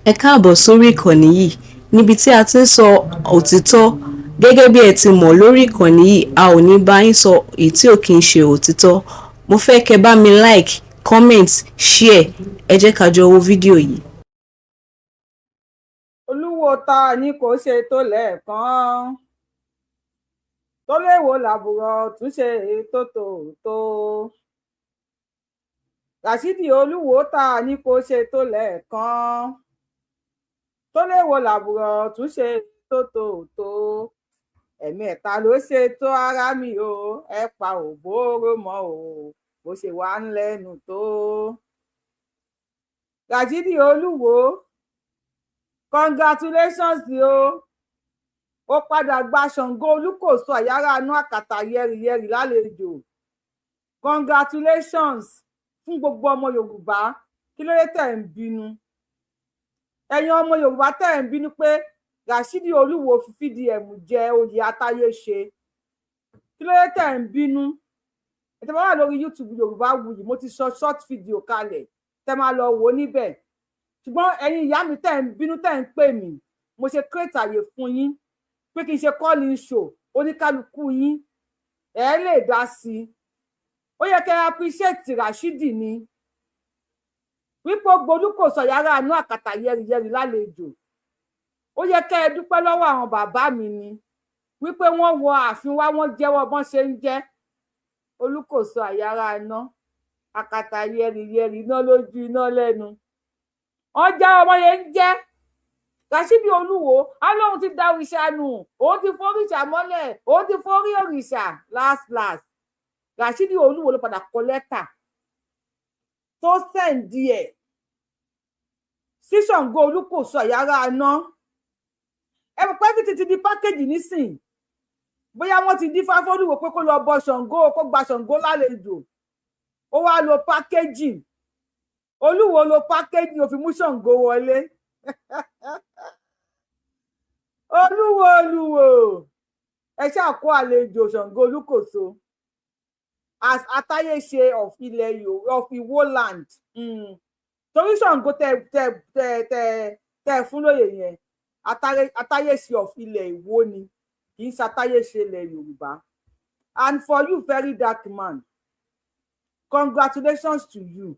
Ẹ káàbọ̀ sórí ìkànnì yìí níbi tí a ti ń sọ òtítọ́. Gẹ́gẹ́ bí ẹ ti mọ̀ lórí ìkànnì yìí, a ò ní bá yín sọ èyí tí ò kí ń ṣe òtítọ́. Mo fẹ́ kẹ́ bá mi like, comment, share. Ẹ jẹ́ ká jọ wo fídíò yìí. Olúwo ta ni kò ṣe tó lẹ́ẹ̀kan, tó léwo làbùrọ̀ tún ṣe ètò tòótó. Ràṣídì olúwo ta ni kò ṣe tó lẹ́ẹ̀kan, tó léwo làbùrọ̀ tún ṣe ètò tòótó. Ẹ̀mẹ́ta ló ṣe tó ara mi o, ẹ pa òbóró mọ́ o, bó ṣe wà ń lẹ́nu tó. Ràṣídì olúwo, congratulations o, ó padà gba Ṣàngó Olúkòso àyàrá inú àkàtà yẹrìyẹrì lálejò. Congratulations fún gbogbo ọmọ Yorùbá. Kí ló dé tẹ̀ ń bínú? Ẹ̀yin ọmọ Yorùbá tẹ̀ ń bínú pé Ràṣídì olúwo fi FDM jẹ oyè Atáyéṣe. Kí ló dé tẹ̀ ń bínú? Ètò bá wà lórí YouTube Yorùbáwùyí, mo ti sọ short video kalẹ̀, tẹ́ máa lọ wò níbẹ̀. Ṣùgbọ́n ẹ̀yin ìyá mi tẹ́ ń bínú, tẹ́ ń pè mí, mo ṣe create àyè fún yín pé kí n ṣe calling show oníkálukú yín ẹ lè dá sí i. Ó yẹ kẹ́ appreciate Ràṣídì ni wípé Olúkòso àyàrá inú àkàtà yẹrìyẹrì lálejò. Ó yẹ kẹ́ ẹ dúpẹ́ lọ́wọ́ àwọn bàbá mi ni wípé wọ́n wọ ààfin wá, wọ́n jẹ́wọ́ bọ́n ṣe ń jẹ́ Olúkòso àyàrá iná àkàtà yẹrìyẹrì, iná lójú iná lẹ́nu. Ọjà ọmọ yẹn ń jẹ́ Ràṣídì olúwo, á lóun ti da òrìṣà nù, òun ti foríṣà mọ́lẹ̀, òun ti forí òrìṣà. Last Ràṣídì olúwo ló padà kọ lẹ́tà tó sẹ́ǹdì ẹ̀ sí Ṣàngó Olúkòso àyàrá iná. Ẹ mọ̀ pé fi ti di pákéjì nísìn, bóyá wọ́n ti dífá fólúwo pé kó lọ bọ Ṣàngó, kó gba Ṣàngó lálejò. Ó wá lo pákéjì, olúwo lo pákéjì, ó fi mú Ṣàngó wọlé. olúwo ẹ ṣáà kó àlejò Ṣàngó Olúkòso as Atáyéṣe of ilẹ̀ Yorùbá, of Ìwó land. Torí Ṣàngó tẹ fún lóye yẹn, Atáyéṣe of ilẹ̀ Ìwó ni, kì í ṣe Atáyéṣe ilẹ̀ Yorùbá. And for you, very dark man, congratulations to you.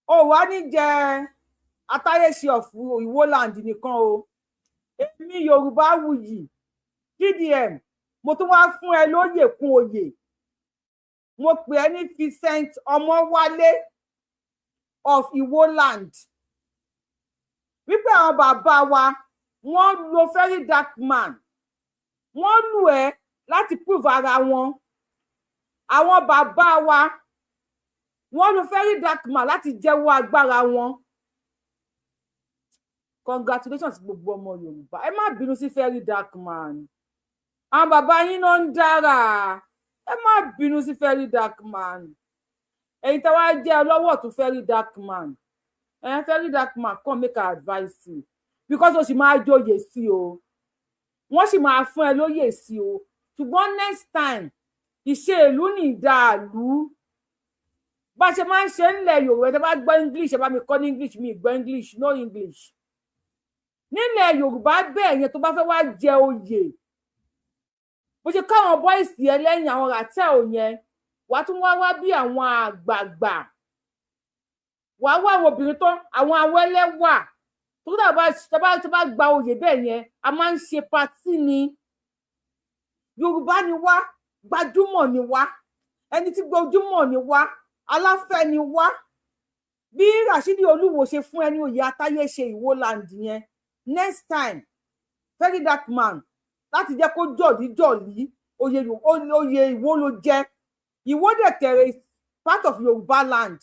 Ó wá ní jẹ Atáyéṣe of Ìwó land nìkan o. Èmi Yorùbáwùyí FDM, mo tún wá fún ẹ lóyè kún oyè. Mo pè ẹ́ ní Vincent Ọmọwálé of Ìwó land. Wípé àwọn bàbá wa wọ́n lo very dark man, wọ́n lù ẹ́ láti prove ara wọn. Àwọn bàbá wa wọ́n lo very dark man láti jẹ́wọ́ agbára wọn. Congratulations gbogbo ọmọ Yorùbá. Ẹ má bínú sí very dark man. Àwọn bàbá yín náà ń dára. Ẹ má bínú sí very dark man. Ẹ̀yin tẹ́ wá jẹ́ ọlọ́wọ́ tún very dark man. Very dark man, come make our advice you, because ó sì máa jóyè sí o. Wọ́n sì máa fún ẹ lóyè sí o. Ṣùgbọ́n next time, ìṣe ìlú ní ìdàlú. Bá ṣe máa ń ṣe nílẹ̀ Yorùbá, ẹ bá gbọ́ English, ẹ bá mi kọ́ ní English, mi gbọ́ English, no English. Nílẹ̀ Yorùbá bẹ́ẹ̀ yẹn tó bá fẹ́ wá jẹ oyè, bó ṣe káwọn bọ́ìsì ẹ lẹ́yìn àwọn ràtẹ́ ò yẹn, wàá tún wá bí àwọn àgbààgbà, wàá wá àwọn obìnrin tó àwọn awẹ́lẹ́wà tó bá gba oyè bẹ́ẹ̀ yẹn, a máa ń ṣe patí ni. Yorùbá ni wá, gbajúmọ̀ ni wá, ẹni tí gbajúmọ̀ ni wá, aláfẹ́ ni wá. Bí Ràṣídì olúwo ṣe fún ẹni oyè Atáyéṣe Ìwó land yẹn, next time very dark man, láti jẹ́ kó jọ̀lí oyè Ìwó ló jẹ́. Ìwó dẹ̀ kẹrẹ part of Yorùbá land.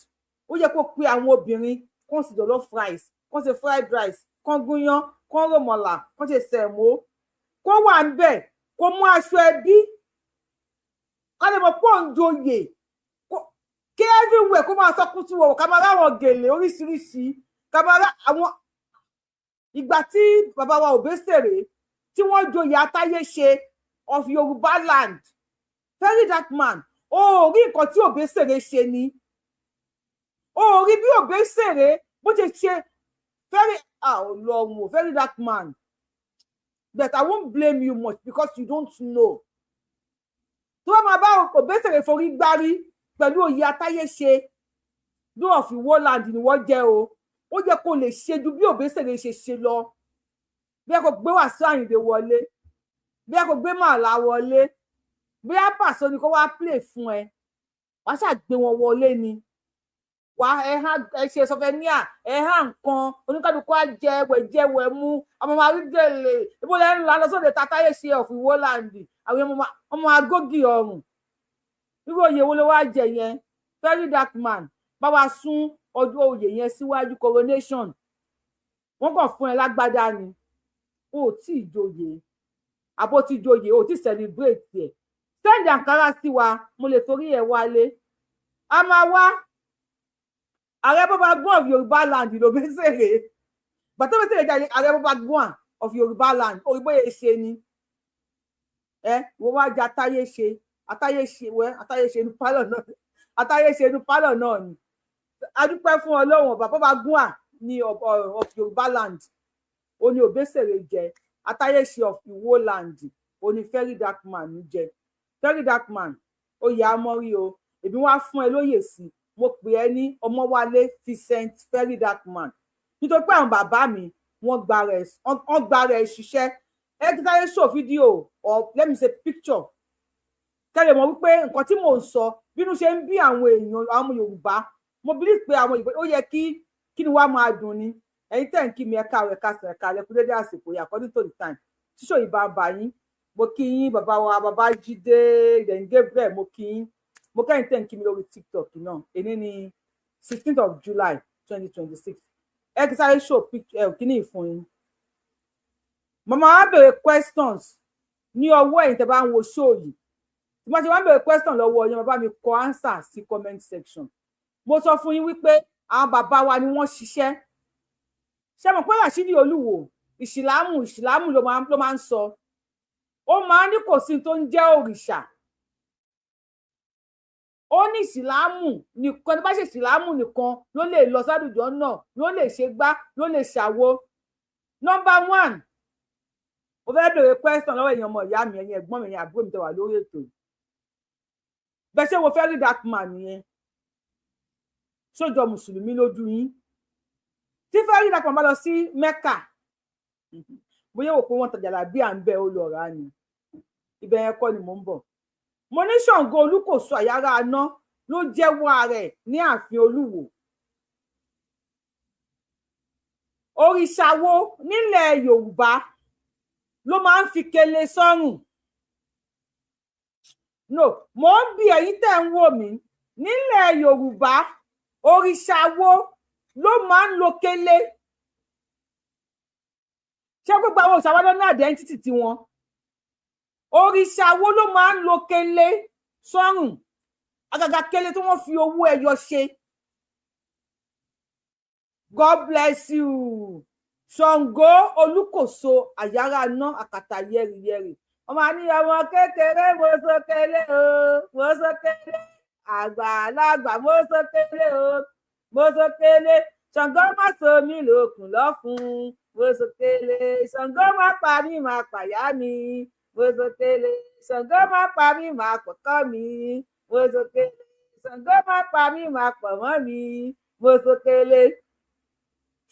Ó yẹ kó pe àwọn obìnrin kán sì jollof rice, kán ṣe fried rice, kán gúnyán, kán rọ̀mọ̀là, kán ṣe sẹ̀mó, kó wà ń bẹ̀, kó mú aṣọ ẹbí, ká lè mọ̀ pọ̀ ń joyè, kí everywhere kó máa sọ kútú wọ̀wọ̀, ká máa ráwọn gèlè oríṣiríṣi, ká máa rá àwọn. Ìgbà tí bàbá wa Òbésèré tí wọ́n joyè Atáyéṣe of Yorùbá land, very dark man, ó rí nǹkan tí Òbésèré ṣe ni. Ó rí bí Òbésèré bó ṣe very dark man. But I won't blame you much because you don't know. Tó bá máa bá Òbésèré forí gbárí pẹ̀lú òye atáyé ṣe ló of Iwo land ni wọ́n jẹ́ o. Ó jẹ́ kó lè ṣe ju bí Òbésèré ṣe lọ. Bí ẹ kò gbé Wàsíù Àyìndé wọlé, bí ẹ kò gbé Màlá wọlé, bí ẹ Pàṣọ ni kó wá play fún ẹ. Wàá ṣàgbé wọn wọlé ni. Wà ẹ ṣe sọfẹníà nǹkan oníkálukú á jẹ mú ọmọ máa rí gèlè ibo lẹ́nu lọ sóde tatáyé ṣe of Iwo land àwọn ọmọ agógì ọrùn irú oyè wo ló wá jẹ yẹn very dark man bá wa sún ọjọ́ oyè yẹn síwájú coronation wọ́n kàn fún ẹ lágbádá ni o tí ì joyè àbó tí joyè o tí celebrate ẹ send àǹkárá sí wa mo lè torí ẹ wálé a máa wá. Ààrẹ Bọ́ba Gún of Yoruba land ló Òbésèré. Bàtà Òbésèré jẹ́ Ààrẹ Bọ́ba Gún of Yoruba land. Òyìnbóyè ṣe ni. Wọ́n wá jẹ́ atáyé ṣe inú pálọ̀ náà. Atáyé ṣe inú pálọ̀ náà ni. A dúpẹ́ fún Ọlọ́run ọba Bọ́ba Gún ní of Yoruba land. Ó ní Òbésèré jẹ. Atáyé ṣe of Iwo land. Ó ní very dark man jẹ. Very dark man. Oyè amọ́rí o. Èmi wá fún ẹ lóyè sí. Mo pè ẹ́ ní Ọmọwálé Vincent very dark man nítorí pé àwọn bàbá mi wọ́n gba rẹ̀ ṣiṣẹ́ ẹ kí táyé show fídíò or let me say picture kẹ́lẹ̀ mọ̀ wípé nǹkan tí mò ń sọ bínú ṣe ń bí àwọn èèyàn àwọn Yorùbá mo believe pé àwọn Yorùbá ó yẹ kí ni wàá máa dùn ni ẹ̀yin tẹ̀ ń kí mi ẹ̀ka lẹ́kú dédé àsìkò yìí according to the time ṣíṣò ìbàbà yín mo kí yín bàbá wa bàbá Jídé Gabriel mo kí yín. Mo kẹ́yìn tẹ̀ ń kí mi lórí TikTok náà èní ní 16th of July 2026 ẹ kí sáré show picture kíní ìfún yín màmá wa béèrè questions ní ọwọ́ ẹ̀yin tẹ́ bá ń wo show yìí tí wọ́n ti wá ń béèrè question lọ́wọ́ yín bàbá mi kọ answer sí comment section mo sọ fún yín wípé àwọn bàbá wa ni wọ́n ṣiṣẹ́ ṣé mo pé Ràṣídì Olúwo ìsìlámù ló máa ń sọ ó máa ní kò sí tó ń jẹ́ òrìṣà ó ní ìsìlámù nìkan ní bá ṣe ìsìlámù nìkan ló lè lọ sádùjọ náà ló lè ṣe gbá ló lè ṣàwo. Number 1 mo fẹ́ bèrè question lọ́wọ́ èèyàn ọmọ ìyá mi ẹ̀yin ẹ̀gbọ́n mi ẹ̀yin àbúrò mi tẹ́ wà lórí ètò yìí bẹ́ẹ̀ ṣé wo very dark man nìyẹn sójọ mùsùlùmí lójú yín tí very dark man bá lọ sí Mẹ́kà bóyá wò pé wọ́n tajà làbí à ń bẹ ó lọ rà ni ibẹ̀ yẹn kọ́ ni mò ń bọ̀. Mo ní Ṣàngó Olúkòso àyàrá aná ló jẹ́wọ́ rẹ̀ ní ààfin Olúwo. Òrìṣà wo nílẹ̀ Yorùbá ló máa ń fi kele sọ́rùn? No, mo ń bi ẹ̀yin tẹ́ ń wò mí nílẹ̀ Yorùbá òrìṣà wo ló máa ń lo kele? Ṣé gbogbo àwọn òrìṣà wa ló ní identity tiwọn? Òrìṣà wo ló máa ń lo kele sọ́rùn? Àgàgà kele tí wọ́n fi owó ẹyọ ṣe. God bless you. Ṣàngó Olúkòso àyàrá aná àkàtà yẹ́rìyẹ́rì. Ọmọ ní ọmọ kékeré mo sọ kele o, mo sọ kele. Àgbàlagbà mo sọ kele o, mo sọ kele. Ṣàngó má so mí lókun lọ́fun, mo sọ kele. Ṣàngó má pa mí má pàyà mi. Mo sọ kele, Ṣàngó má pa mí má pọ̀kọ́ mi. Mo sọ kele, Ṣàngó má pa mí má pọ̀ mọ́ mi. Mo sọ kele.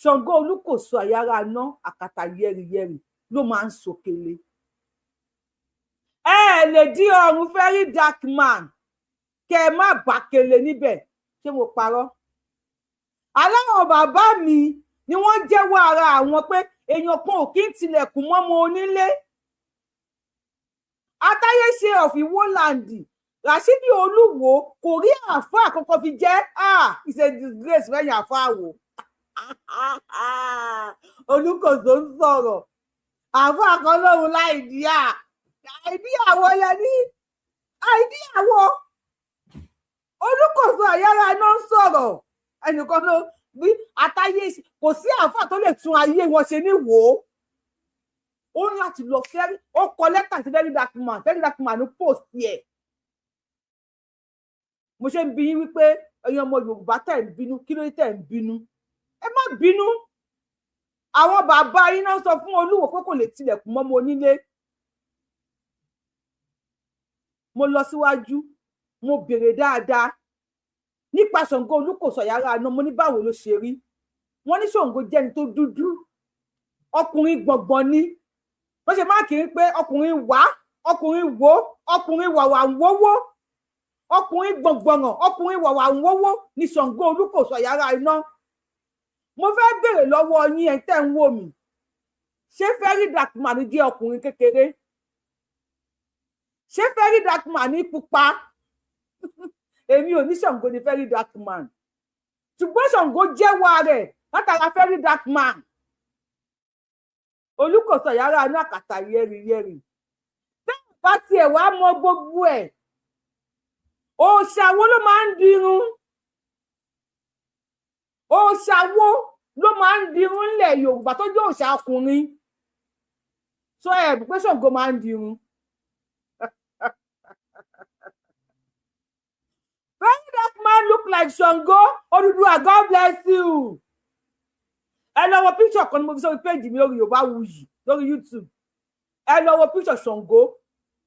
Ṣàngó Olúkòso àyàrá aná àkàtà yẹ́rìyẹ́rì ló máa ń sọ kele. Ẹ lè dí ọrùn very dark man kẹ má bá kele níbẹ̀ ṣé mo parọ́? Aláwọn bàbá mi ni wọ́n jẹ́wọ́ ara àwọn pé èèyàn kan ò kí ń tilẹ̀kùn mọ́mọ onílé. Atáyé ṣe of Iwo land Ràṣídì Olúwo kò rí àáfàá àkọ́kọ́ fi jẹ́ it's a disgrace fẹ́yìn àáfàá wò. Olúkòso ń sọ̀rọ̀ àáfàá kan lóhun láìdíà àìdíàwó yẹn ní àìdíàwó. Olúkòso àyàrá iná ń sọ̀rọ̀ ẹnìkan ló bí Atáyé kò sí àáfàá tó lè tún ayé wọn ṣe ní wò ó ní láti lọ fẹ́rí ó kọ lẹ́tà sí very dark man ní post yẹ. Mo ṣe ń bi yín wípé ẹ̀yin ọmọ Yorùbá tẹ̀ ń bínú kí ló dé tẹ̀ ń bínú? Ẹ má bínú àwọn bàbá yín náà sọ fún olúwo pé kò lè tilẹ̀kùn mọ́ ọmọ onílé. Mo lọ síwájú, mo béèrè dáadáa nípa Ṣàngó Olúkòso Àyàrá Aná. Mo ní báwo ló ṣe rí? Wọ́n ní Ṣàngó jẹ́ ẹni tó dúdú, ọkùnrin gbọ̀ngbọ̀n ni. Wọ́n ṣe máa kiri pé ọkùnrin wá, ọkùnrin wo, ọkùnrin wàwà ń wówó, ọkùnrin gbọ̀ngbọ̀nràn, ọkùnrin wàwà ń wówó ní Ṣàngó Olúkòso Àyàrá Aná. Mo fẹ́ béèrè lọ́wọ́ yín ẹ̀ tẹ́ ń wò mí, ṣé Very Dark Man jẹ́ ọkùnrin kékeré? Ṣé Very Dark Man ní pupa? Èmi ò ní Ṣàngó ní Very Dark Man, ṣùgbọ́n Ṣàngó jẹ́wọ́ rẹ̀ látara Very Dark Man. Olúkòso Àyàrá Aná àkàtà yẹ́rìyẹ́rì. Bẹ́ẹ̀ bá tiẹ̀ wá mọ gbogbo ẹ̀, òòṣà wo ló máa ń dirun? Òòṣà wo ló máa ń dirun ńlẹ̀ Yorùbá tó jẹ́ òòṣà ọkùnrin? Sọ ẹ̀ pé Ṣàngó máa ń dirun. Very Dark Man look like Ṣàngó. Odùduwà, God bless you. Ẹ lọ wo picture kan ní mo fi sórí péjì mi lórí Yorùbá Wuyì lórí YouTube. Ẹ lọ wo picture Ṣàngó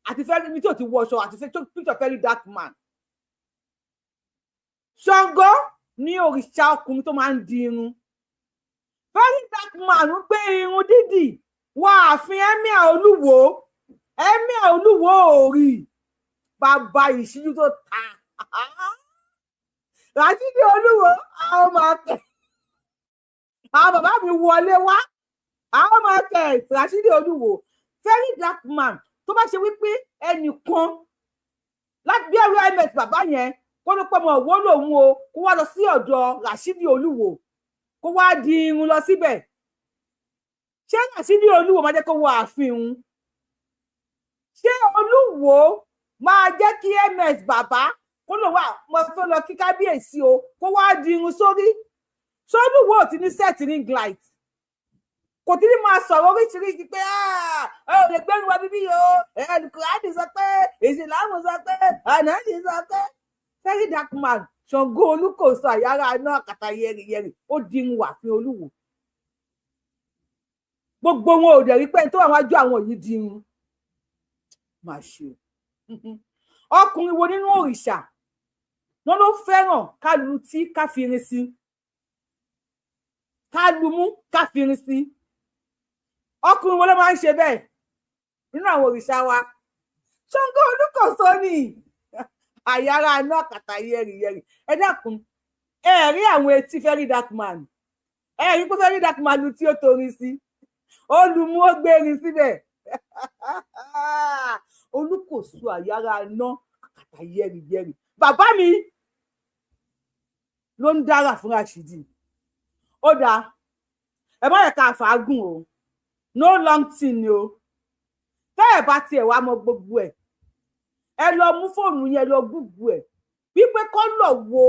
àti fẹ́rí mi tí ò ti wọṣọ àti picture Very Dark Man. Ṣàngó ní òrìṣà ọkùnrin tó máa ń di irun. Very Dark Man ń gbé irun dídì wọ ààfin Emir Olúwo. Emir Olúwo ò rí bàbá ìṣíjú tó ta. Ràṣídì Olúwo àwọn máa tẹ̀. Àwọn bàbá mi wọlé wá, àwọn máa tẹ̀ Ràṣídì Olúwo. Very Dark Man tó bá ṣe wípé ẹnìkan láti bí ẹrú ms bàbá yẹn kó ló pẹ́ mọ́ òwò lòun o, kó wá lọ sí ọ̀dọ̀ Ràṣídì Olúwo kó wá di irun lọ síbẹ̀. Ṣé Ràṣídì Olúwo máa jẹ́ kó wọ ààfin òun? Ṣé Olúwo máa jẹ́ kí ms bàbá kó lò wá mo fẹ́ lọ kí kábíyèsí o kó wá di irun sórí? Ṣé Olúwo ò ti ní set ring light? Kò tí ní máa sọ̀rọ̀ oríṣiríṣi pé ẹ ò lè gbẹ́rù wa bíbí o, Kùránì sọ pé, Ìsìlámù sọ pé, Ànábì sọ pé. Very Dark Man Ṣàngó Olúkòso Àyàrá Aná àkàtà yẹrìyẹrì ó di irun wà fún Olúwo. Gbogbo wọn ò dẹ̀ rí pé tó àwọn ajú àwọn yìí di irun. Máa ṣe ọkùnrin wo nínú òrìṣà wọn ló fẹ́ràn ká lu tí ká fi irin sí, ká lu mú ká fi irin sí? Ọkùnrin wo ló máa ń ṣe bẹ́ẹ̀ nínú àwọn òrìṣà wa? Ṣàngó Olúkòso ni Àyàrá Aná àkàtà yẹrìyẹrì. Ẹ dákun, ẹ rí àwọn etí Very Dark Man, ẹ rí pé Very Dark Man lu tí ó torí sí, ó lu mú ó gbérin síbẹ̀. Olúkòso Àyàrá Aná àkàtà yẹrìyẹrì. Bàbá mi ló ń dára fún Ràṣídì. Ó dáa, ẹ má yẹ ká fàágùn o, no long thing ni o. Tẹ́ ẹ bá tiẹ̀ wá mọ gbogbo ẹ̀, ẹ lọ mú fóònù yẹn lọ gbùgbù ẹ̀ wípé kọ́lọ̀ wo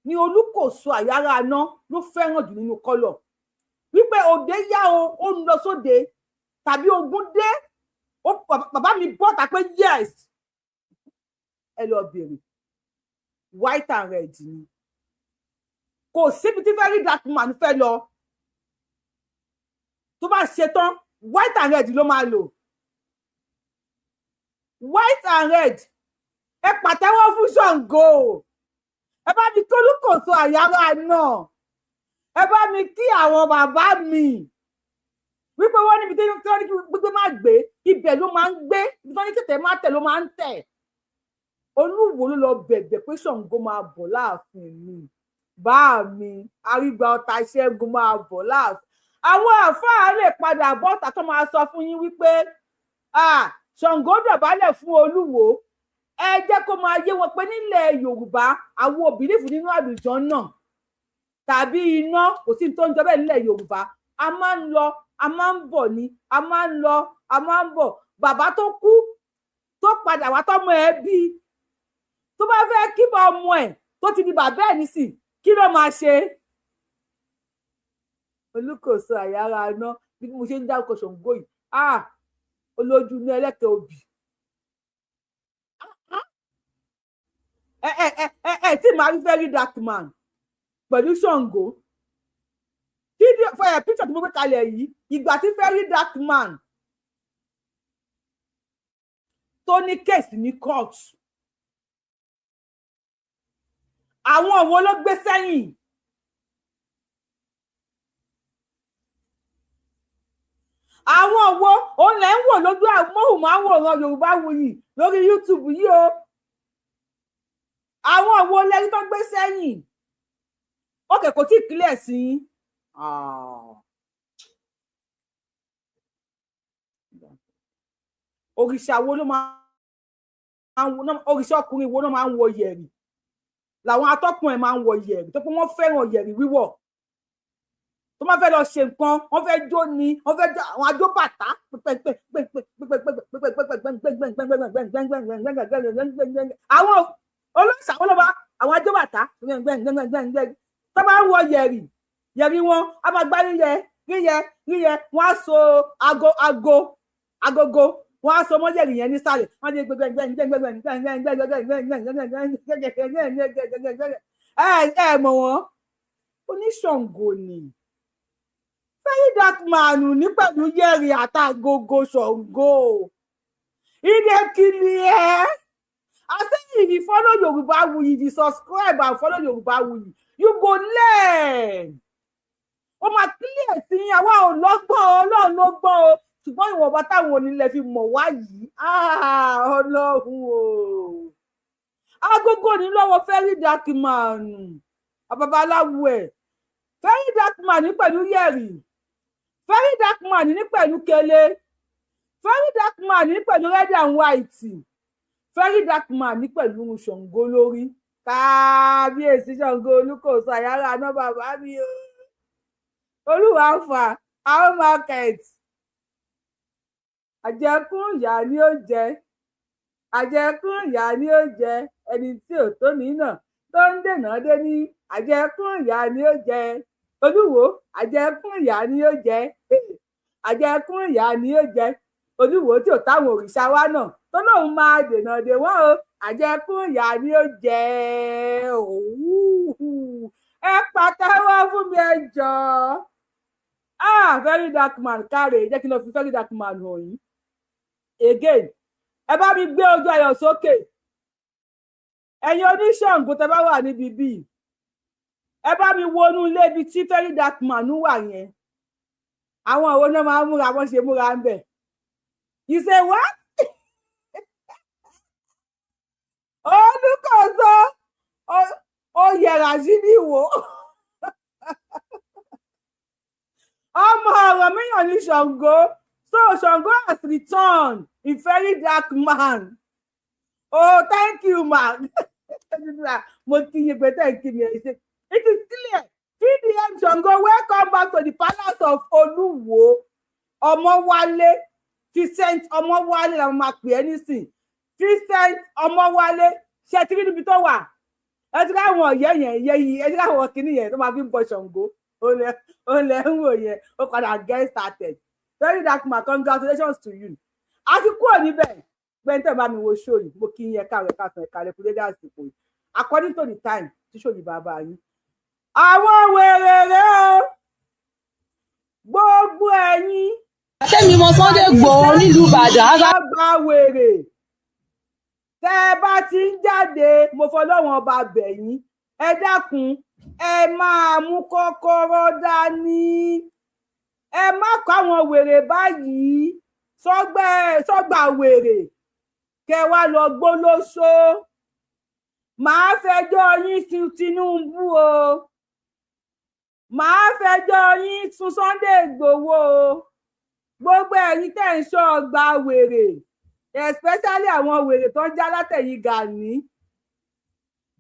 ni Olúkòso Àyàrá Aná ló fẹ́ràn jù nínú kọ́lọ̀. Wípé òde yá o, ó ń lọ sóde tàbí ogun dé, bàbá mi bọ́ta pé yes, ẹ lọ bèrè white and red ni. Kò síbi tí Very Dark Man fẹ́ lọ tó bá ṣe tán white and red ló máa lò. White and red. Ẹ pàtẹ́wọ́ fún Ṣàngó. Ẹ bá mi kí Olúkòso Àyàrá Aná. Ẹ bá mi kí àwọn bàbá mi. Wípé wọ́n níbi tí wọ́n ní gbígbé má gbé, ibẹ̀ ló máa ń gbé, ibi tí wọ́n ní tètè má tẹ̀ ló máa ń tẹ̀. Olúwo ló lọ bẹ̀bẹ̀ pé Ṣàngó máa bọ̀ láàfin mi. Bá mi, Arígbà Ọ̀tà Ṣẹ́gun máa bọ̀ láàfin. Àwọn àfáà lè padà bọ́ta tó máa sọ fún yín wípé Ṣàngó dọ̀bálẹ̀ fún Olúwo. Ẹ jẹ́ kó máa yé wọn pé nílẹ̀ Yorùbá àwọn òbílífù nínú àlùjànnà tàbí iná kò sí tó ń jọ bẹ́ẹ̀ nílẹ̀ Yorùbá. A máa ń lọ, a máa ń bọ̀ ni, a máa ń lọ, a máa ń bọ̀. Bàbá tó kú tó padà wá tọ́mọ ẹ̀ bí, tó bá fẹ́ kí bá ọmọ ẹ̀ tó ti di bàbá ẹ̀ nísìn, kí ló máa ṣe? Olúkòso Àyàrá Aná bí mo ṣe ń dárúkọ Ṣàngó yìí, olójú ní ẹlẹ́kẹ̀ òbí. Tí màá rí Very Dark Man pẹ̀lú Ṣàngó. Fídíò fídíò picture tí mo gbé kalẹ̀ yìí ìgbà tí very dark man tó ní case ní court àwọn wo ló gbé sẹ́yìn àwọn wo òun lẹ ń wò lójú amóhùnmáwòrán Yorùbáwùyí lórí YouTube yìí o àwọn wo lẹni tó gbé sẹ́yìn ókè kò tí clear sí òrìṣà wo ló máa òrìṣà ọkùnrin wo ló máa ń wọ yẹ̀rì làwọn atọ́kùn ẹ̀ máa ń wọ yẹ̀rì tó pé wọ́n fẹ́ràn yẹ̀rì wíwọ̀ tó máa fẹ́ lọ ṣe nǹkan wọ́n fẹ́ jó ni wọ́n fẹ́ jó àwọn ajó bàtà àwọn olóòṣà wọn ló bá àwọn ajó bàtà tó bá ń wọ yẹ̀rì wọn a máa gbá yíyẹ wọn á so agogo wọn á so mọ́ yẹ̀rì yẹn nísàlẹ̀ wọn á ẹ mọ̀ wọ́n oníṣàngó ni very dark man ní pẹ̀lú yẹ̀rì àtàgógó Ṣàngó ìdè kìlì ẹ̀ àsẹ́yìn if you follow Yorùbáwùyí if you subscribe and follow Yorùbáwùyí you go learn ó máa clear sí àwa ò lọ́gbọ́n Ọlọ́run ló gbọ́n o ṣùgbọ́n ìwọ̀nba táwọn onílẹ̀ fi mọ̀ wá yìí Ọlọ́run o agogo ní lọ́wọ́ very dark man babaláwo ẹ̀ very dark man ní pẹ̀lú yẹ̀rì very dark man ní pẹ̀lú kele very dark man ní pẹ̀lú red and white very dark man ní pẹ̀lú Ṣàngó lórí kábíyèsí Ṣàngó Olúkòso àyàrá náà bàbá mi o olúwa fà our market àjẹkùn ìyá ni ó jẹ àjẹkùn ìyá ni ó jẹ ẹni tí ò tó nínà tó ń dènà dé ní àjẹkùn ìyá ni ó jẹ olúwo àjẹkùn ìyá ni ó jẹ àjẹkùn ìyá ni ó jẹ olúwo tí ò táwọn òrìṣà wa náà tó lóun máa dènà dé wọn o àjẹkùn ìyá ni ó jẹ ẹ pàtẹ́wọ́ fún mi ẹ jọ̀ọ́ very dark man káre jẹ́ kí n lọ fi very dark man hàn yín again ẹ bá mi gbé ojú ayọ̀ sókè ẹ̀yin oníṣàngó tẹ́ bá wà níbi bíi ẹ bá mi wọnú ilé ibi tí very dark man wà yẹn àwọn òwò náà máa ń múra bọ́n ṣe múra ń bẹ̀ you say what? Olúkòso ó yẹra sí ní ìwò ọmọ ọ̀rọ̀ míyàn ní Ṣàngó so Ṣàngó has returned in very dark man oh thank you ma mo kí yín pé thank you mi ẹ ṣe it is clear PDM Ṣàngó welcome back to the palace of olùwọ Ọmọwálé Vincent Ọmọwálé la máa pè é nísìn Vincent Ọmọwálé ṣe tí níbi tó wà ẹ ti káwọn ọ̀yẹ́ yẹn yẹ yìí ẹ ti káwọn kìíní yẹn tó máa fi ń bọ Ṣàngó ó lẹ ń wò yẹn ó padà get started very dark man congratulations to you a ti kúrò níbẹ̀ gbẹ́ntẹ́ bá mi wo show yìí mo kí yín ẹ̀ka rẹ̀ ká sàn ẹ̀ka rẹ̀ kúrẹ́ dé àsìkò yìí according to the time tí show yìí bàbá yín àwọn wèrè rẹ̀ o gbogbo ẹ̀yin Tẹ́mi mọ Sunday Igboho nílùú Ìbàdàn. Àgbà wèrè tẹ́ ẹ bá ti ń jáde mo fọlọ́wọ́n ọba bẹ̀ yín ẹ dákun ẹ máa mú kọ́kọ́rọ́ dání ẹ má kó àwọn wèrè báyìí sọ́gbà wèrè kẹ wá lọ gbólóṣó màá fẹjọ́ yín sun Tinubu o màá fẹjọ́ yín sun Sunday Igboho o gbogbo ẹ̀yin tẹ́ ń ṣọ́ ọgbà wèrè especially àwọn wèrè tó ń já látẹ̀yìn Gani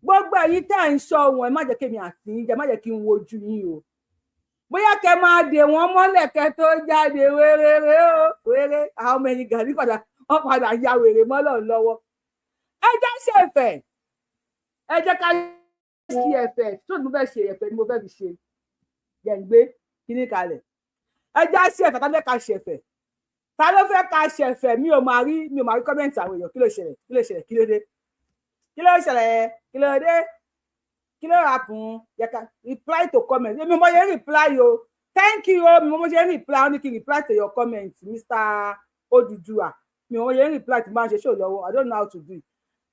gbogbo ẹ̀yin tẹ́ ń ṣọ́ wọn ẹ má jẹ́ kémi àti yín jẹ́ má jẹ́ kí n wojú yín o bóyá kẹ máa dè wọ́n mọ́lẹ̀ kẹ tó jáde wéré àwọn ọmọ ẹ̀yìn Gani wọ́n padà ya wèrè mọ́lọ̀ lọ́wọ́ ẹ jẹ́ ṣe ẹ̀fẹ̀ ẹ jẹ́ ká ṣe ẹ̀fẹ̀ tó ní mo fẹ́ ṣe ẹ̀fẹ̀ ni mo fẹ́ fi ṣe gbẹ̀ngbé kíní kalẹ̀ ẹ jẹ́ ṣe ẹ̀fẹ̀ tá ló fẹ́ ká ṣe ẹ̀fẹ̀ ta ló fẹ́ ká ṣe ẹ̀fẹ̀ mi ò máa rí kọ́mẹ́ǹtì àwọn èèyàn kí ló ṣẹlẹ̀ kí ló ṣẹlẹ̀ kí ló dé kí ló ṣẹlẹ̀ kí ló dé kí ló happen yẹ ká reply to comment èmi mo yẹ reply o Thank you. Mo ṣe reply, only can reply to your comment, Mr. Odudua. Mo ṣe reply to man ṣe show lọ́wọ́. I don't know how to do it.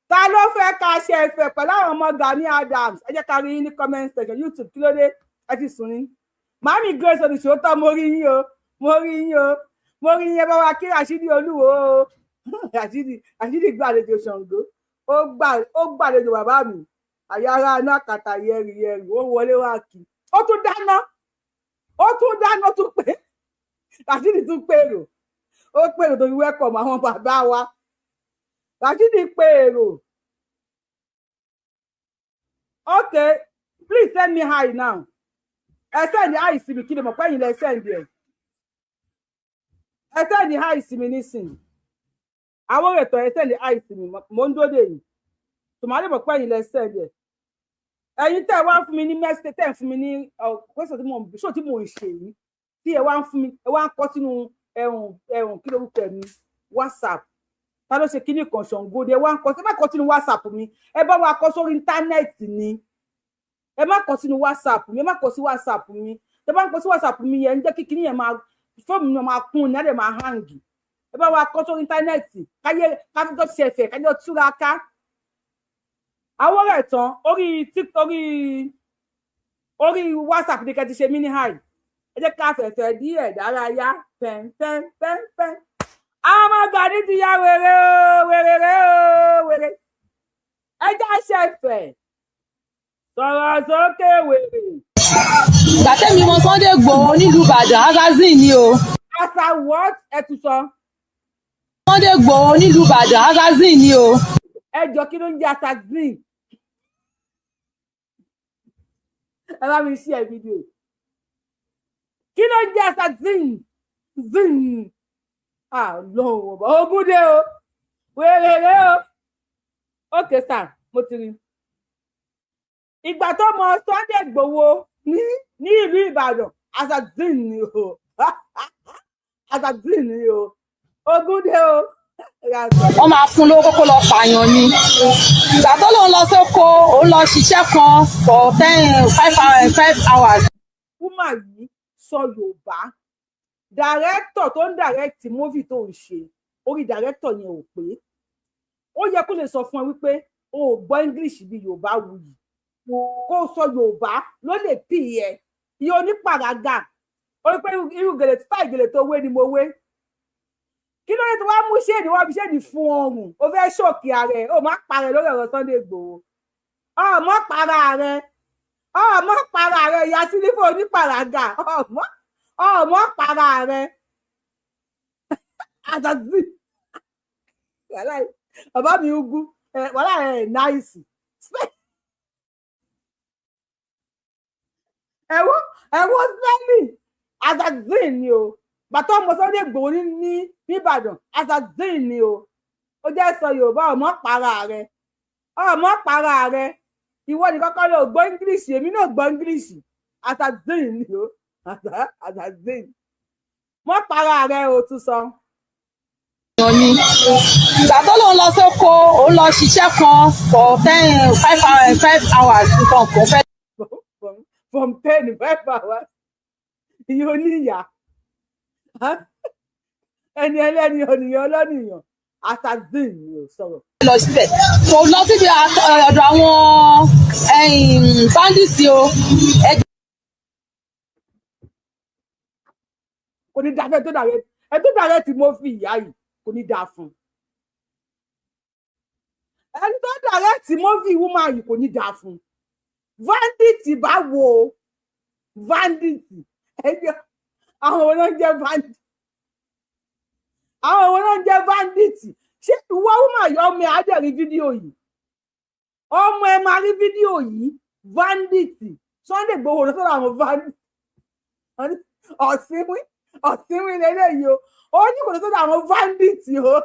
Ta ló fẹ́ ká ṣe ìfẹ́ pẹ̀lú àwọn ọmọ Gani Adams? Ẹ jẹ́ ká rí ní comment section YouTube. Kí ló dé? Ẹ ti sùn ní. Mami Grace Olùṣòótọ́, mo rí yín o. Mo rí yín o. Mo rí yín ẹ bá wa kí Rashidi Olúwo o. Rashidi gbàlejò Ṣàngó. Ó gbàlejò bàbá mi. Àyàrá iná kàtà yẹrì ó wọlé wá kí. Ó tún dáná tún pé Rashidi tún pèrò. Ó pèrò tó fi welcome àwọn bàbá wa. Rashidi pèrò. Okay, please send me hi now. Ẹ send hi sí mi kí ni mo pẹ́ yín lẹ send ẹ̀. Ẹ send hi sí mi nísìnyí. Àwọn ètò ẹ send hi sí mi mo ń dóde yìí. Tòmálì mo pẹ́ yín lẹ send ẹ̀. Ẹ̀yin tẹ́ wá fún mi ní message tẹ́ fún mi ní question tí mo ń ṣe yìí. Tí ẹ wá ń fún mi, ẹ wá ń kọ sínú ẹ̀hùn kí lórúkọ mi WhatsApp. Ta ló ṣe kíní kan Ṣàngó ẹ wá ń kọ, ẹ má kọ sínú WhatsApp mi. Ẹ bá wa kọ sórí íńtánẹ́ẹ̀tì ni. Ẹ má kọ sínú WhatsApp mi, ẹ má kọ sí WhatsApp mi. Tẹ́ bá ń kọ sí WhatsApp mi yẹn ń jẹ́ kí kíní yẹn máa fóònù mi máa kún ní á dẹ̀ máa hang. Ẹ bá wa kọ sórí íńtánẹ́ẹ̀tì kájọ ṣe ẹ̀fẹ̀ kájọ túraká. Àwọn rẹ̀ tán orí TikTok orí WhatsApp ní kẹ́ ti ṣe mí ní hi. Ẹ jẹ́ ká fẹ̀fẹ̀ díẹ̀ dárayá pẹ́ńpẹ́ńpẹ́ńpẹ́ń. Àwọn ọmọ Gani ti ya wèrè o wèrè. Ẹ já ṣe ẹ̀fẹ̀. Sọ̀rọ̀ sókè wèrè. Ìgbà tẹ́mi mọ Sunday Igboho nílùú Ìbàdàn assassin ni o. Asa what? Ẹ tún sọ. Sunday Igboho nílùú Ìbàdàn assassin ni o. Ẹ jọ kí ló ń jẹ́ assassin? Ẹ bá mi share video. Kí ló ń jẹ́ assassin? Zin. Lọ́wọ́ bá ogún dé o. Wèrè o. Okay sir, mo ti rí. Ìgbà tó mọ Sunday Igboho ní ìlú Ìbàdàn, assassin ni o. Assassin ni o. Ogún dé o. Wọ́n máa fún lówó kókó lọ pààyàn ni. Ìgbà tó lòun lọ sóko, òun lọ ṣiṣẹ́ kan for 5 hours. Wúmà yìí sọ Yorùbá. Dàrẹ́tọ̀ tó ń dàrẹ́tì móvì tó ń ṣe, orí dàrẹ́tọ̀ yẹn ò pé. Ó yẹ kó lè sọ fún ẹ wípé o ò gbọ́ English bí Yorùbá wuyì. Kó sọ Yorùbá ló lè pì ẹ. Iye onípàràgà. Ó rí pé irú gèlè tí táì gèlè tó wé ni mo wé. Kí ló dé tó wá mú ṣéèdì wá fi ṣéèdì fún ọrùn? Ó fẹ́ ṣòkì ààrẹ. Ó má parẹ́ lórí ọ̀rọ̀ Sunday Igboho. Ọmọ para ààrẹ ìyá sílífò onípàràgà. Ọmọ para ààrẹ. Àtàtì. Bàbá mi ugu. Wàhálà ẹ̀ náìsì. Ẹ̀wọ́ spelling. Àtàtì ni o. Bàtọ́ ọmọ Sunday Igboho ní Ìbàdàn, assassin ni o. Ó jẹ́ sọ Yorùbá ọmọ para rẹ̀. Ọmọ para rẹ̀. Ìwọ ni kọ́kọ́ ló gbọ́ English, èmi náà gbọ́ English. Assassin ni o. Assassin. Mọ́ para rẹ̀ o tún sọ. Ìgbà tó lòun lọ sóko, òun lọ ṣiṣẹ́ kan for 5 hours nǹkan kan fẹ́. From 10 to 5 hours. Iye oníyà. Ẹni ẹlẹ́ni ònìyàn ọlọ́nìyàn assassin ni ò sọ̀rọ̀. Lọ síbẹ̀ kò lọ síbi ọ̀dọ̀ àwọn bandits o. Kò ní dáfẹ́ tó dàrẹ́ tí mo fi ìyá yìí kò ní dáa fún. Ẹni tó dàrẹ́ tí mo fi woman yìí kò ní dáa fún. Bandit bá wo bandit àwọn wo ló ń jẹ́ bandit? Àwọn wo ló ń jẹ́ bandit? Ṣé ìwọ woman yìí ọmọ ẹ̀ á dẹ̀ rí fídíò yìí? Ọmọ ẹ̀ máa rí fídíò yìí bandit. Sunday Igboho lọ sọ́dọ̀ àwọn bandit. Ọ̀sìnwín lélẹ́yìí o. Ó ní kò lọ sọ́dọ̀ àwọn bandit o.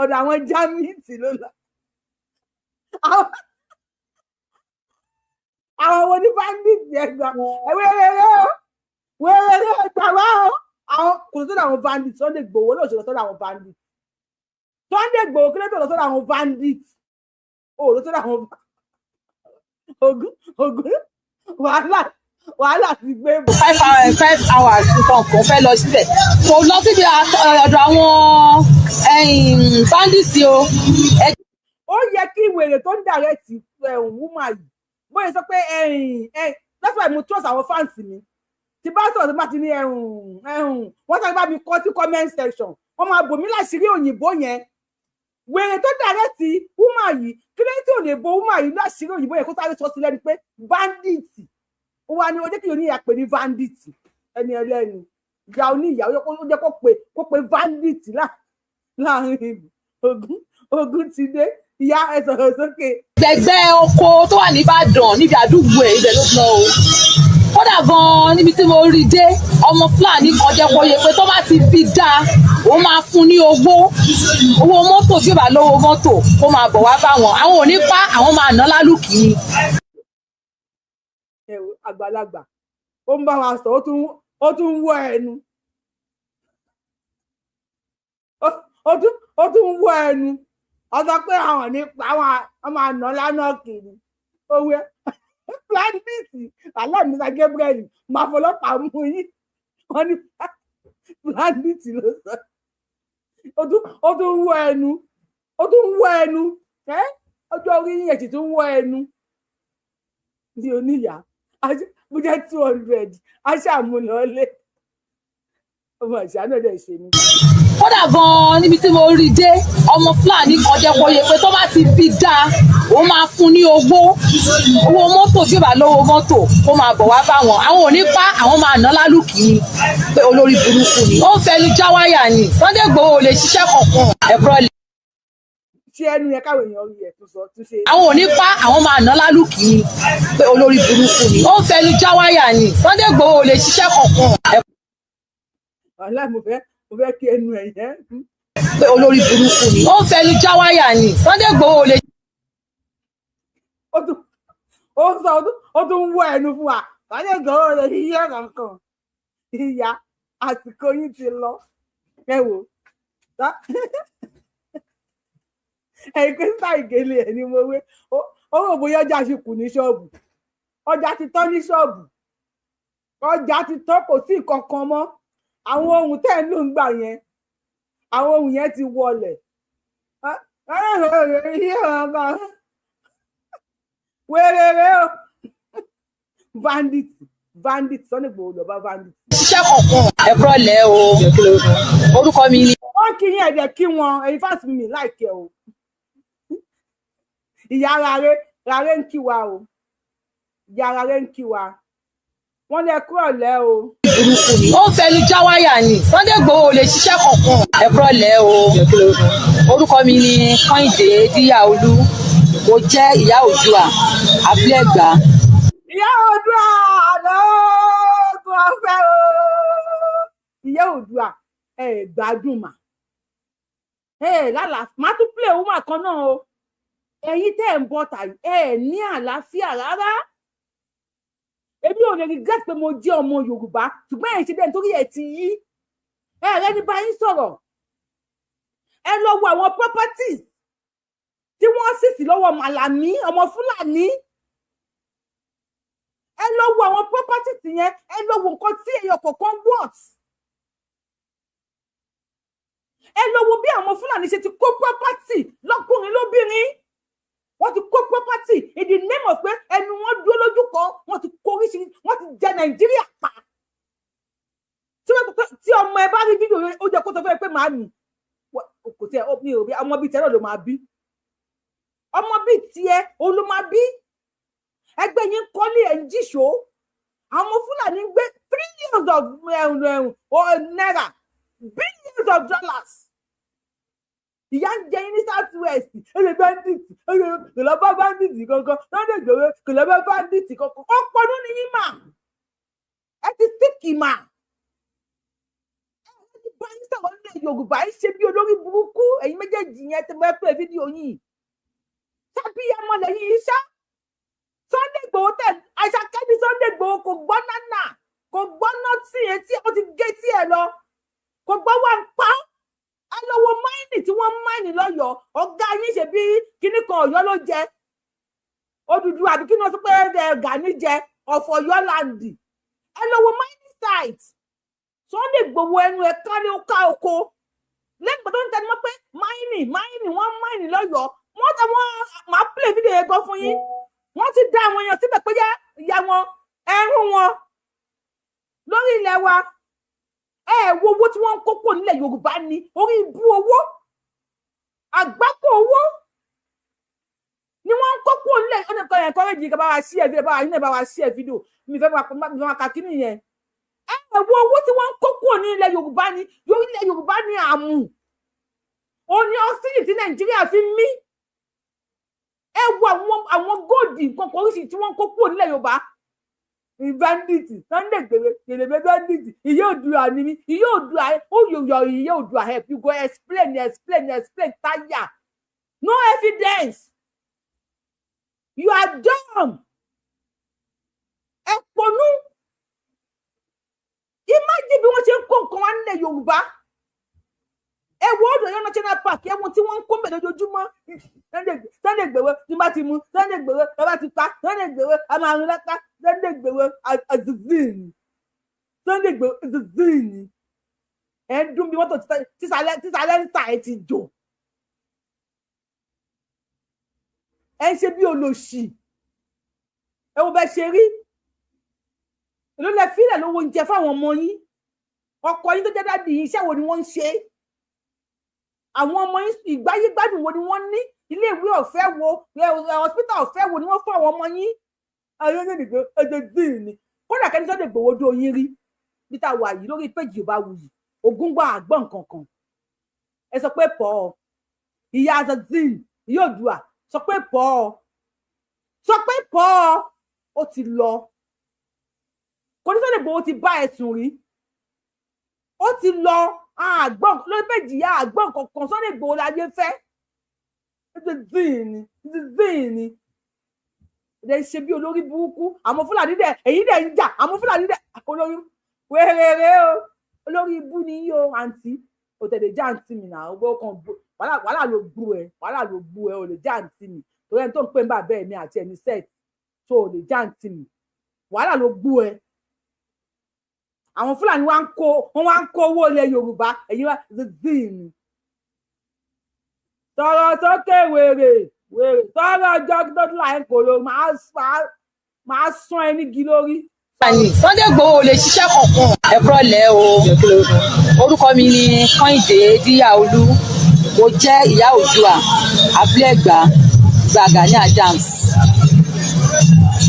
Ọ̀dọ̀ àwọn jamit ló lọ. Àwọn wo ní bandit yẹn gbà? Wẹ́rẹ́rẹ́ ẹgbà wá o. Àwọn kò lọ sọ́dọ̀ àwọn bandit. Sunday Igboho ló ṣe lọ sọ́dọ̀ àwọn bandit. Sunday Igboho kí ló tó lọ sọ́dọ̀ àwọn bandit? Ó lọ sọ́dọ̀ àwọn ogun wàhálà wàhálà ti gbé bọ̀. 5 hours nǹkan kan fẹ́ lọ síbẹ̀ kò lọ síbi ọ̀dọ̀ àwọn bandits o. Ó yẹ kí wèrè tó ń direct woman yìí bóyá sọ pé that's why mo trust àwọn fans mi tí bá sọ̀rọ̀ tó bá ti ní wọ́n sáré bá mi kọ́ sí comment section wọ́n máa bò mí láṣìírí òyìnbó yẹn wèrè tó direct woman yìí kí ló tí ò lè bo woman yìí láṣìírí òyìnbó yẹn kó sáré sọ sí lẹ́nu pé bandit ó wá ní ó jẹ́ kí oníyà pè ní bandit ẹni ẹlẹ́ni ìyá oníyà ó jẹ́ kó pe bandit láàrin ogun ti dé ìyá ẹ sọ̀rọ̀ sókè. gbẹgbẹ́ oko tó wà nìbàdàn níbi àdúgbò ẹ̀ ibẹ̀ ló lọ o kódà gan-an níbi tí mo rí dé ọmọ Fúlàní kan jẹ́ kó yẹ pé tó bá ti bí dáa ó máa fún ní owó mọ́tò tí ó bá lówó mọ́tò kó máa bọ̀ wá bá wọn àwọn ò ní pa àwọn máa ná lálùkì ni. Àgbàlagbà ó ń bá wa sọ ó tún ń wọ ẹnu ó tún ń wọ ẹnu ọsọ pé àwọn nípa àwọn àna lánà kiri owó planditi aláàmísà Gabriel máa fọlọ́pàá mú yín wọn ní planditi ló sọ ó tún ń wọ ẹnu ọjọ́ orí yẹn sì tún ń wọ ẹnu ní oníyà mo jẹ́ 200 aṣàmúlọ́lé ọmọ ìṣàánú ẹ̀dẹ̀ ṣe ni. kódà gan-an níbi tí mo rí dé ọmọ Fúlàní kan jẹ́ kó yẹ pé tó bá ti bí dáa ó máa fún ní owó mọ́tò tí ó bá lówó mọ́tò kó máa bọ̀ wá bá wọn àwọn ò ní pa àwọn máa ná lálùkì ni pé olórí burúkú ni ó ń fẹnu já wáyà ni Sunday Igboho ò lè ṣiṣẹ́ kankan ẹ̀kọ́ lè. ṣé ẹnu yẹn káwọn èèyàn rí ẹ̀ tó sọ tún ṣe. àwọn ò ní pa àwọn máa ná lálùkì ni pé olórí burúkú ni ó ń fẹnu já wáyà ni Sunday Igboho ò lè ṣiṣẹ́ kankan. wàhálà mo fẹ́ kí ẹnu ẹ̀ yẹn. pé olórí burúkú ni ó ń fẹnu já wáyà ni Sunday Igboho ò lè. ó tún ń wọ ẹnu fún wa Sunday Igboho ò lè ṣiṣẹ́ kankan ìyá àsìkò yín ti lọ ẹ wò ẹ̀yìn sísá ìgèlè ẹ̀ ni mo wé ó rò bóyá ọjà ṣì kù ní ṣọ́ọ̀bù ọjà ti tán ní ṣọ́ọ̀bù ọjà ti tán kò sí nǹkan kan mọ́ àwọn ohun tẹ́ ń lò ń gbà yẹn àwọn ohun yẹn ti wọlẹ̀ wéréré o bandit Sunday Igboho lọ bá bandit. ṣiṣẹ́ kankan ẹ̀kọ́ lẹ̀ o orúkọ mi ni. wọ́n kí yín ẹ̀dẹ̀ kí wọn ẹ̀yin fásitì mi láìkẹ́ o ìyá rárẹ̀ ń kí wa o ìyá rárẹ̀ ń kí wa wọ́n lè kúrò lẹ́ o. ó ń fẹnu já wáyà ni Sunday Igboho ò lè ṣiṣẹ́ kankan ẹ̀kọ́ lẹ̀ o orúkọ mi ni Kẹ́hìndé Díyàolú mo jẹ́ ìyá Oòduà abúlé Ẹ̀gbá. ìyá Oòduà lóògùn ọ̀fẹ́ o ìyá Oòduà gbádùn mà lálà má tún play woman kan náà o ẹ̀yin tẹ́ ń bọ̀ tàyí ní àlàáfíà rárá èmi ò lè regret pé mo jẹ́ ọmọ Yorùbá ṣùgbọ́n ẹ̀ ṣe bẹ́ẹ̀ nítorí ẹ̀ ti yí rẹ́ ní bá yín sọ̀rọ̀ ẹ lọ wo àwọn properties tí wọ́n sì sí lọ́wọ́ Màlàmí ọmọ Fúlàní ẹ lọ wo àwọn properties yẹn ẹ lọ wo nǹkan tí èèyàn kọ̀ọ̀kan worth ẹ lọ wo bí àwọn Fúlàní ṣe ti kó property lọ́kùnrin lóbìnrin wọ́n ti kó property in the name of pé ẹnu wọn dúró lójú kan wọ́n ti kó oríṣiríṣi wọ́n ti jẹ Nàìjíríà pa tí ọmọ ẹ bá rí fídíò ó jẹ kó sọ fún ẹ pé màá nì kò tí ẹ mi ò bí ọmọ bíi tẹ náà ló máa bí ọmọ bíi tiẹ̀ òun ló máa bí ẹgbẹ́ yín kọ́lé ẹ̀ ń jíṣó àwọn Fúlàní ń gbé trillions of naira billions of dollars ìyá ń jẹ yín ní South West ẹyẹ bandit ẹyẹ kìlọ́bà bandit kankan Sunday Igboho kìlọ́bà bandit kankan ọpọlọ ní yín mà ẹ ti síkì mà ẹ ti bá yín sọ̀rọ̀ nílẹ̀ Yorùbá yín ṣe bí olórí burúkú ẹ̀yin méjèèjì yẹn ti bẹ́ẹ̀ pé fídíò yìí sábì amọ̀lẹ̀ yìí ṣá Sunday Igboho tẹ̀ àṣàkẹ́ni Sunday Igboho kò gbọ́ nánà kò gbọ́ nọ́ọ̀tì yẹn tí ó ti gé tí ẹ lọ kò gbọ́ wà ń pa ẹ lọ wo máìnì tí wọ́n máìnì lọ́yọ̀ọ́ ọ̀gá yín ṣe bí kíní kan Ọ̀yọ́ ló jẹ Odùduwà àbí kí ni wọ́n sọ pé Gani jẹ of Ọ̀yọ́ land. Ẹ lọ wo mining site. Sunday Igboho ẹnu ẹ̀ kárí ó ká oko. Lẹ́gbẹ̀ẹ́ tó ń tẹnu mọ́ pé mining wọ́n mining lọ́yọ̀ọ́. Wọ́n tẹ wọ́n máa play video yẹn gan fún yín. Wọ́n ti dá àwọn èèyàn síbẹ̀ pé ìyá wọn ẹrú wọn lórí ilẹ̀ wa. Wo owó tí wọ́n ń kó kúrò nílẹ̀ Yorùbá ni orí ibú owó àgbákò owó ni wọ́n ń kó kúrò nílẹ̀. Ó ní kọ́ yẹn kọ́rẹ́jì kí bá wa sí ẹ̀ fídíò bá wa yín náà bá wa sí ẹ̀ fídíò mi fẹ́ máa ka kíní yẹn. Wo owó tí wọ́n ń kó kúrò nílẹ̀ Yorùbá ni ilẹ̀ Yorùbá ni àmù ó ní ọ́sílì tí Nàìjíríà fi mí. Wo àwọn góòdì nǹkan kan oríṣi tí wọ́n ń kó kúrò nílẹ̀ Yorùbá. Bandit Sunday Igboho kelebe bandit iye Oòduà ni mi iye Oòduà your iye Oòduà help you go explain tire no evidence you are dumb ẹpọnú imagine bí wọ́n ṣe ń kó nǹkan wá nílẹ̀ Yorùbá. Wo Odò Ọ̀yọ́ National Park ẹ̀wọ̀n tí wọ́n ń kó mẹ́lẹ̀ lójoojúmọ́. Sunday Igboho tí bá ti mú Sunday Igboho ẹ bá ti pa Sunday Igboho a máa rún lápá Sunday Igboho azizini Sunday Igboho azizini ẹ ń dún bí mọ́tò tísàlẹ̀ ń tà ẹ ti jò ẹ ń ṣe bí olòṣì ẹ wo bẹ ṣe rí èló lẹ fílẹ̀ lówó oúnjẹ fáwọn ọmọ yín ọkọ yín tó jẹ́ dádì yín iṣẹ́ wo ni wọ́n ń ṣe àwọn ọmọ yín ìgbáyé gbádùn wo ni wọ́n ní ilé ìwé ọ̀fẹ́ wo hospital ọ̀fẹ́ wo ni wọ́n fún àwọn ọmọ yín. Ayọ́nà nìgbò ẹ̀dẹ̀dìn ni kódà kẹ́ni Sunday Igboho dó yín rí bí tá a wà yìí lórí péjì Yorùbáwùyí Ògúngbà àgbọ̀n kankan ẹ sọ pé pọ̀ ìyá azazin ìyá Oòduà sọ pé pọ̀ ó ti lọ kò ní Sunday Igboho ti bá ẹ̀sùn rí ó ti lọ àgbọ̀n lórí péjì ìyá àgbọ̀n kankan Sunday Igboho láyé fẹ́ ẹ̀dẹ̀dìn ni ẹ ṣe bí olórí burúkú àwọn Fúlàní dẹ èyí dẹ ń jà àwọn Fúlàní dẹ olórí wéréré o olórí ibú ni yín o àǹtí o tẹ̀lé já àǹtí mi náà owó kan wàhálà ló gbú ẹ o lè já àǹtí mi torí ẹni tó ń pè ń bà bẹ́ẹ̀ mi àti ẹni set tó o lè já àǹtí mi wàhálà ló gbú ẹ. Àwọn Fúlàní wá ń kó owó ilẹ̀ Yorùbá èyí wá zin tọrọ sókè wèrè tọrọ ọjọ́ tó láì kòló máa sán ẹni gi lórí. Sunday Igboho ò lè ṣiṣẹ́ kankan ẹ̀kọ́ lẹ̀ o orúkọ mi ni Kẹ́hìndé Díyàolú mo jẹ́ ìyá Oòduà Abúlé-Ẹ̀gbá Gani Adams.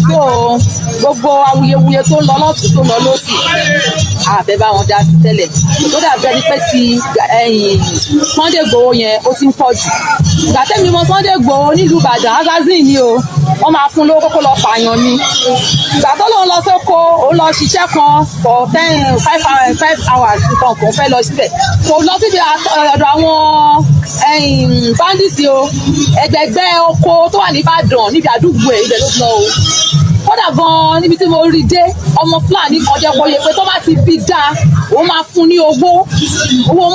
So gbogbo awuyewuye tó ń lọ lọ́tún tó ń lọ lósì àfẹ́ bá wọn dá sí tẹ́lẹ̀ tó dàbí ẹni pé ti Sunday Igboho yẹn ó ti ń pọ̀ jù. Ìgbà tẹ́mi mọ Sunday Igboho nílùú Ìbàdàn assassin ni o wọ́n máa fún lówó kókó lọ pààyàn ni. Ìgbà tó lóun lọ sóko òun lọ ṣiṣẹ́ kan for 5 hours nǹkan kò fẹ́ lọ síbẹ̀ kò lọ síbi ọ̀dọ̀ àwọn bandits o ẹgbẹ̀gbẹ́ oko tó wà ní Ìbàdàn níbi àdúgbò ẹ̀ ibẹ̀ ló lọ o. Kódà gan níbi tí mo rí dé ọmọ Fúlàní kan jẹ́ kó yẹ pé tó bá ti bí dáa òun máa fún ní owó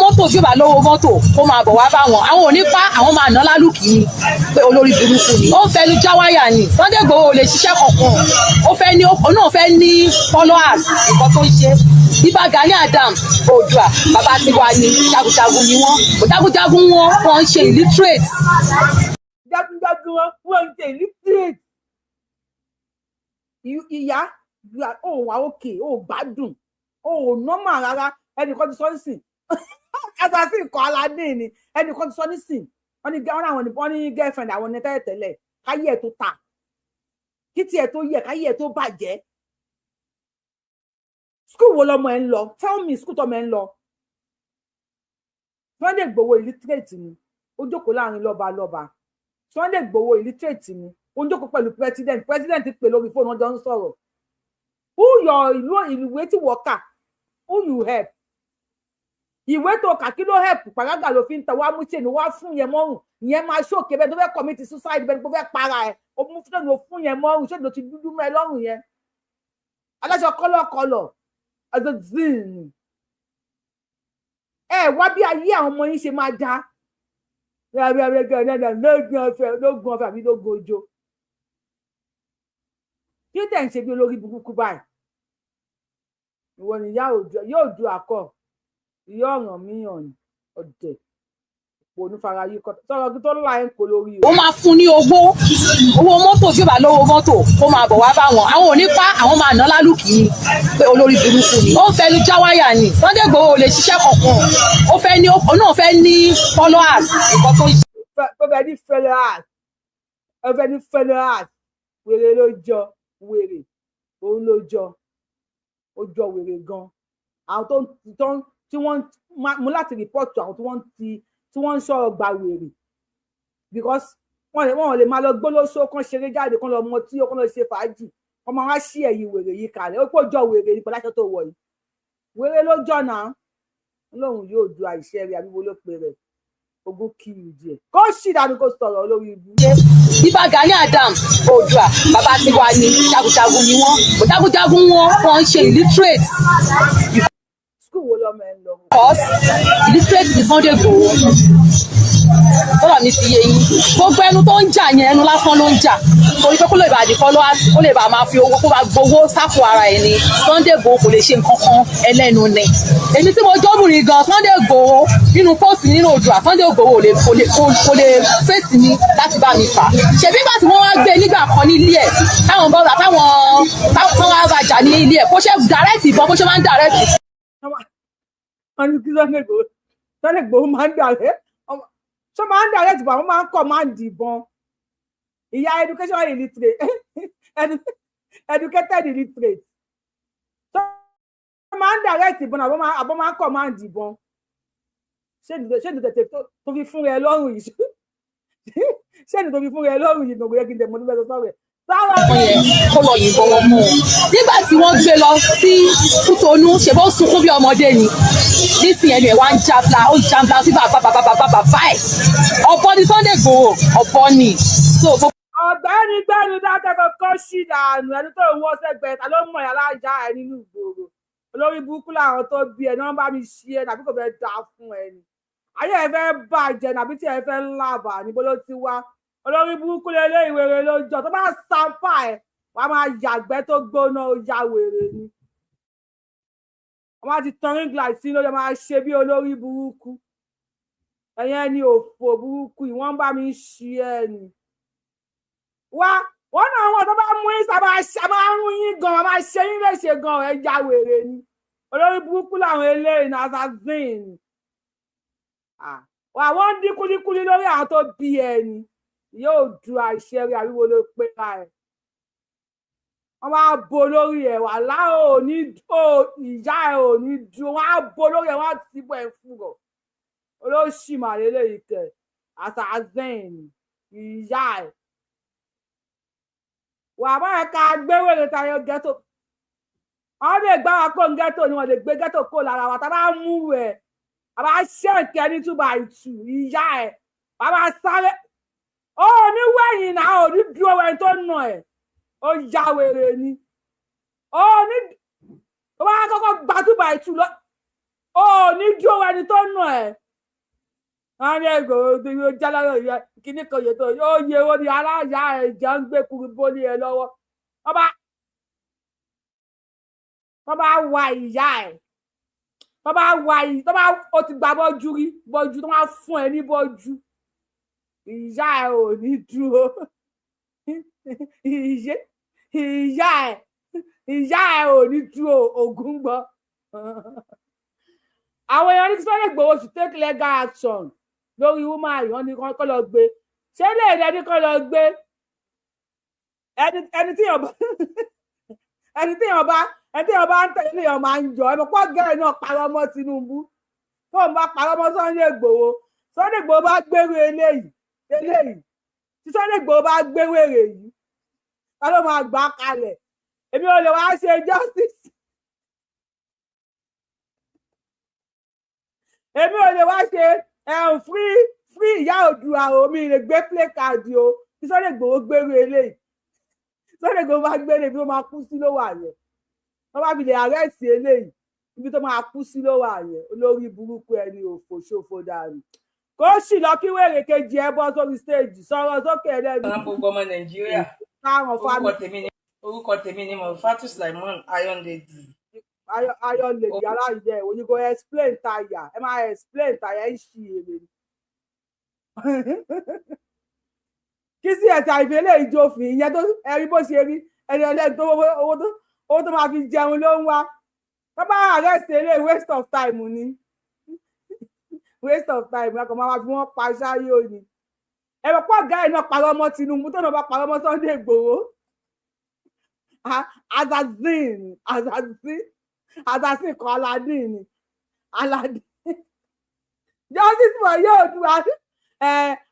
mọ́tò tí ó bá lówó mọ́tò kó máa bọ̀ wá bá wọn àwọn ò ní pa àwọn máa ná lálùkì ni pé olórí burúkú ni ó ń fẹnu já wáyà ni Sunday Igboho ò lè ṣiṣẹ́ kankan òun náà fẹ́ ní followers nǹkan tó ń ṣe Ìbà Gani Adams Oòduà bàbá tiwa ni jagunjagun ni wọ́n jagunjagun wọ́n ń ṣe illiterate. Jagunjagun wọ́n ń ṣe illiterate. Ìyá wà òkè gbádùn nọ́mà rárá ẹnìkan ti sọ nísìn assassin kọ́ aládé ni ẹnìkan ti sọ nísìn wọ́n ní girlfriend àwọn ní tẹ́lẹ̀ káyé ẹ̀ tó ta kí tiẹ̀ tó yẹ káyé ẹ̀ tó bàjẹ́. School wo lọmọ ẹ̀ ń lọ tell me school tọmọ ẹ̀ ń lọ. Sunday Igboho illiterate ni ó jókòó láàrin lọ́ba Sunday Igboho illiterate ni ó ń jókòó pẹ̀lú president pè lórí fóònù ọjọ́ ń sọ̀rọ̀ ìwé tí wọ́n kà who you help ìwé tó kà kí ló help pàrágà ló fi ń tẹwọ́ amúṣe ni wọ́n fún yẹn mọ́rùn ìyẹn máa ṣòkè bẹ́ẹ̀ tó fẹ́ commit suicide bẹ́ẹ̀ tó fẹ́ para ẹ̀ ó mú fún yẹn mọ́rùn ṣé ló ti dúdú mọ́ ẹ lọ́rùn yẹn aláṣọ kọ́lọ́kọ́lọ́ azazin wá bí ayé àwọn ọmọ yín ṣe máa dá lógun ọ̀fẹ́ àbí lógun ojo kí tẹ̀ ń ṣe bí olórí burúkú báyìí ìwọ ni yóò du àkọ ìyá ọ̀ràn míyàn ni ọ̀dẹ̀ onífarayé kọ sọ̀rọ̀ kí tó ńlá ẹ̀ ń kó lórí ó máa fún ní owó mọ́tò tí ó bá lówó mọ́tò kó máa bọ̀ wá bá wọn àwọn ò ní pa àwọn máa ná lálùkì ni pé olórí burúkú ni ó ń fẹnu já wáyà ni Sunday Igboho ò lè ṣiṣẹ́ kankan ó fẹ́ ní náà fẹ́ ní followers nǹkan tó ń ṣe. ó fẹ́ ní followers wèrè ló jọ wèrè òun ló jọ ó jọ wèrè gan àwọn tí wọ́n mú láti rìpọ́ọ̀tù àwọn tí wọ́n ń sọ̀rọ̀ gba wèrè because wọ́n lè máa lọ gbólóṣó kan ṣeré jáde kan lọ mọ tí ó kan lọ ṣe fàájì wọ́n máa wá sí ẹ̀yìn wèrè yìí kalẹ̀ ó pọ̀ jọ wèrè ní pẹ̀lú aṣọ tó wọ̀ yìí wèrè ló jọ náà lóhùn yóò du àìṣẹ́ rẹ̀ àbí wo ló pe rẹ̀ ogún kiri díẹ̀ kó sì dànù kó sọ̀rọ̀ olórí ibu. Ìbà Gani Adams Oòduà bàbá tiwa ni jagunjagun ni wọ́n jagunjagun wọn ń ṣe illiterate. School wo lọmọ ẹ ń lọ. Because illiterate ni Sunday Igboho sọ̀rọ̀ mi ti yé yín gbogbo ẹnu tó ń jà yẹn ẹnu lásán ló ń jà torí pé kó lè bá di followers kó lè bá máa fi owó kó bá gbowó sápò ara ẹ̀ ni Sunday Igboho kò lè ṣe nǹkan kan ẹlẹ́nu ni èmi tí mo jọ́bùnrin gan Sunday Igboho nínú póòsì nínú Oòduà Sunday Igboho kò lè fèsì mi láti bá mi fà ṣèbí nígbà tí wọ́n wá gbé nígbà kan ní ilé ẹ̀ táwọn bọ́ọ̀lù táwọn wá bàjá ní ilé ẹ̀ kó ṣe direct ìbọn bó ṣe máa ń direct. wọ́n ní kí Sunday Igboho máa ń direct ṣé máa ń direct ìbọn àwọn máa ń kọ́ máa ń dìbọn ìyá education illiterate educated illiterate ṣé máa ń direct ìbọn àbọ̀ máa ń kọ́ máa ń dìbọn ṣé ní tètè tó fi fún rẹ lọ́rùn yìí ṣé ní tó fi fún rẹ lọ́rùn yìí gbogbo yẹ kí n tẹ̀ mọ́ nígbà tó sọ̀rọ̀ kó lọ yìnbọn wọn mú un nígbà tí wọ́n gbé lọ sí Kútọnú ṣèbó sunkún bí ọmọdé ni nísìnyí ẹni ẹ wá ń jabla ó ń jabla sí bàbá ẹ ọ̀bọ ni Sunday Igboho ọ̀bọ ni. ọ̀gbẹ́ni gbẹ́ni dákẹ́kọ̀ọ́ kọ́ sí ìdànù ẹni tó ń wọ́ sẹ́gbẹ̀ẹ́ ta ló mọ̀ yàrá ìjà ẹ nínú ìgboro olórí burúkú làwọn tó bí ẹ náà bá mi ṣí ẹ nàbí kò fẹ́ dá fún ẹ ni ayé ẹ fẹ́ bàjẹ́ nàbí tí ẹ fẹ́ lábà níbo ló ti wá olórí burúkú lélẹ́ ìwèrè lójọ tó bá sàǹpà ẹ wà á máa yàgbẹ́ tó gbóná ó ya wèrè ni wọ́n á ti tan ring light sí lóye máa ṣe bí olórí burúkú ẹ̀yẹn ni òfò burúkú yìí wọ́n bá mi ṣí ẹ ni wọ́n náà wọ́n tó bá mú yín sábà máa ń rún yín gan máa ṣe yín léṣe gan ẹ ya wèrè ni olórí burúkú làwọn eléyìí náà assassin wọ́n dín kúlíkúlí lórí àwọn tó bí ẹ ni yóò du àìṣe rẹ àríwo ló pé ra ẹ wọ́n máa bo lórí ẹ wà láò ní ìyá ẹ ò ní du wọ́n á bo lórí ẹ wọ́n á ti bọ ẹ fúrọ olóṣì màlélẹ ìkẹ assassin ìyá ẹ wà á báyẹn ká gbéwèrè tayọ ghetto wọ́n lè gbá wa kó ń ghetto ni wọ́n lè gbé ghetto kó lára wa tá a bá mú ẹ a bá ṣèǹkẹ ní 2x2 ìyá ẹ wà á bá sáré ó ní wẹ̀yìn náà ò ní dúró ẹni tó nà ẹ̀ ó ya wèrè ni ó ní ó bá kọ́kọ́ gba 2x2 lọ ó ní dúró ẹni tó nà ẹ̀ wọ́n ní ẹgbẹ́ òdòdó jálárò yẹ kíní kan yẹ tó ó yẹ ó ní aláya ẹ̀jẹ̀ ń gbé kuru bólé ẹ lọ́wọ́ wọ́n bá wa ìyá ẹ̀ wọ́n bá ó ti gbà bọ́jú rí bọ́jú tó máa fún ẹ ní bọ́jú ìyá ẹ ò ní dúró ìyá ẹ ò ní dúró ògún gbọ́ àwọn èèyàn ní Sunday Igboho to take legal action lórí woman ìwọ́n ní kọ́ lọ gbé ṣé lè rẹ ní kọ́ lọ gbé ẹni tí yàn bá ń tẹ̀lé èèyàn máa ń jọ ẹ mọ̀ pọ́ gẹ́rẹ́ náà parọ́ mọ́ Tinubu tó ń bá parọ́ mọ́ Sunday Igboho bá gbèrú eléyìí tí Sunday Igboho bá gbé wèrè yìí ta ló máa gbà kalẹ̀ èmi ò lè wá ṣe justice èmi ò lè wá ṣe free ìyá Oòduà omi lè gbé play card o tí Sunday Igboho gbèrú eléyìí Sunday Igboho bá gbé eléyìí bí wọ́n máa kú sí ló wà yẹn wọ́n bá fi lè arrest eléyìí ibi tó máa kú sí ló wà yẹn olórí burúkú ẹni òfò ṣòfò dànù kó sì lọ kí wèrè kejì ẹ bọ́ sórí stage sọ̀rọ̀ sókè ẹlẹ́nu. gbogbo ọmọ Nàìjíríà Orúkọ tèmi ni Mofatu Sulaimon Iron Lady. Iron Lady aláìyẹ o, you go explain tire. Ẹ máa explain tire ẹ ṣì èrè. Kí sí ẹ̀ta ìfẹ́lẹ̀ ìjòfin ìyẹn tó ẹ̀rí bó ṣe rí ẹni ọlẹ́ni tó owó tó máa fi jẹun ló ń wá. Tó bá arrest ilé waste of time ni. Waste of time lákọ̀ máa fi wọ́n pa ṣáyé òní. Ẹ̀rọ pọ̀ ọ̀gá ẹ̀ náà parọ́ ọmọ Tinubu tó náà bá parọ́ ọmọ Sunday Igboho. Assassin kan Aladdin ni. Aladdin. Justice for yóò dùn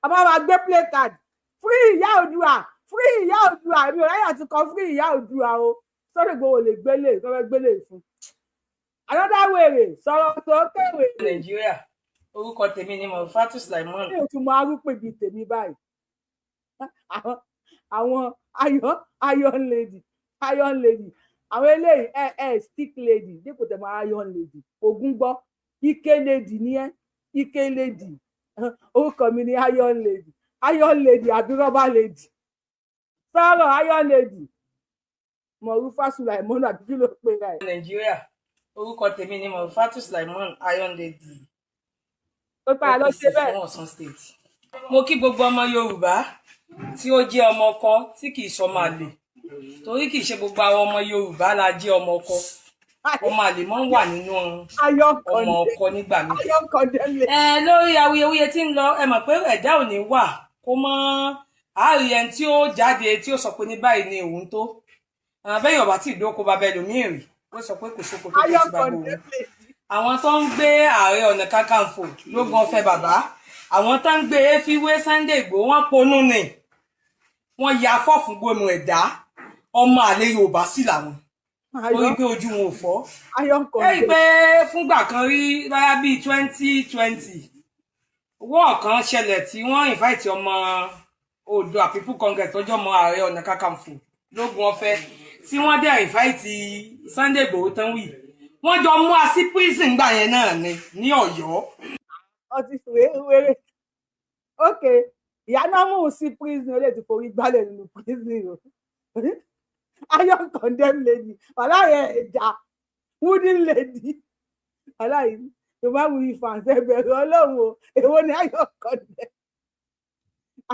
a máa gbé play card. Free ìyá Oòduà, free ìyá Oòduà, èmi ò ráyà ti kọ free ìyá Oòduà o. Sunday Igboho lè gbélé, tó fẹ́ gbélé fún. Another wèrè sọ̀rọ̀ tó kéwèé. Nàìjíríà. Orúkọ tèmi ni Mofatu Sulaimon. Ṣé o tún mọ arúgbó bíi tèmi báyìí? Àwọn Iron Lady, Iron Lady. Àwọn eléyìí stick lady dípò tẹ̀ mọ́ Iron Lady. Ògún gbọ́, Ike Lady ni ẹ́, Ike Lady. Orúkọ mi ni Iron Lady. Iron Lady àbí Rubber Lady. Sọ̀rọ̀ Iron Lady. Mọ̀rúfà Sulaimon àbí kí ló pè rà ẹ̀? Nàìjíríà. Orúkọ tèmi ni Mofatu Sulaimon Iron Lady. Ó pa lọ ṣe bẹ́ẹ̀. Fún Ọ̀ṣun State. Mo kí gbogbo ọmọ Yorùbá tí ó jẹ́ ọmọ ọkọ tí kì í sọmọ àlè. Torí kì í ṣe gbogbo àwọn ọmọ Yorùbá la jẹ́ ọmọ ọkọ. Ọmọ àlè máa ń wà nínú ọmọ ọkọ nígbà míì. Lórí awuyewuye tí ń lọ, ẹ mọ̀ pé ẹ̀dá ò ní wà kó mọ́ àárí ẹni tí ó jáde tí ó sọ pé ní báyìí ni òun tó. Bẹ́ẹ̀ yọ̀bá tí ìdókò bàbá ẹlòmíì rí ó sọ pé kò sóko tó tó ti bàbá òun. Àwọn tó ń gbé Ààrẹ Ọ̀nà Kakanfò lógun ọ̀fẹ́ bàbá, àwọn tó ń gbé efiwé Sunday Igboho wọ́n ponú ni wọ́n ya fọ́ọ̀fún gbónú ẹ̀dá ọmọ àlè Yorùbá sí làwọn orí pé ojú wọn ò fọ́. Ẹ rí i pé fúngbà kan rí báyá bíi 2020 owó ọ̀kan ṣẹlẹ̀ tí wọ́n invite ọmọ Oòduà People Congress tọ́jọ́ ọmọ Ààrẹ Ọ̀nà Kakanfò lógun ọ̀fẹ́ tí wọ́n dẹ̀ invite Sunday Igboho tán wì wọ́n jọ mú a sí prison gbà yẹn náà ní Ọ̀yọ́. Ọtí wéré ok ìyá náà mú un sí prison ó lè ti forí gbálẹ̀ nínú prison o. Iron condemn lady ọláyẹ ẹja wooden lady ọláyẹ tó bá wù ìfàǹsẹ bẹ̀rẹ̀ Ọlọ́run o èwo ni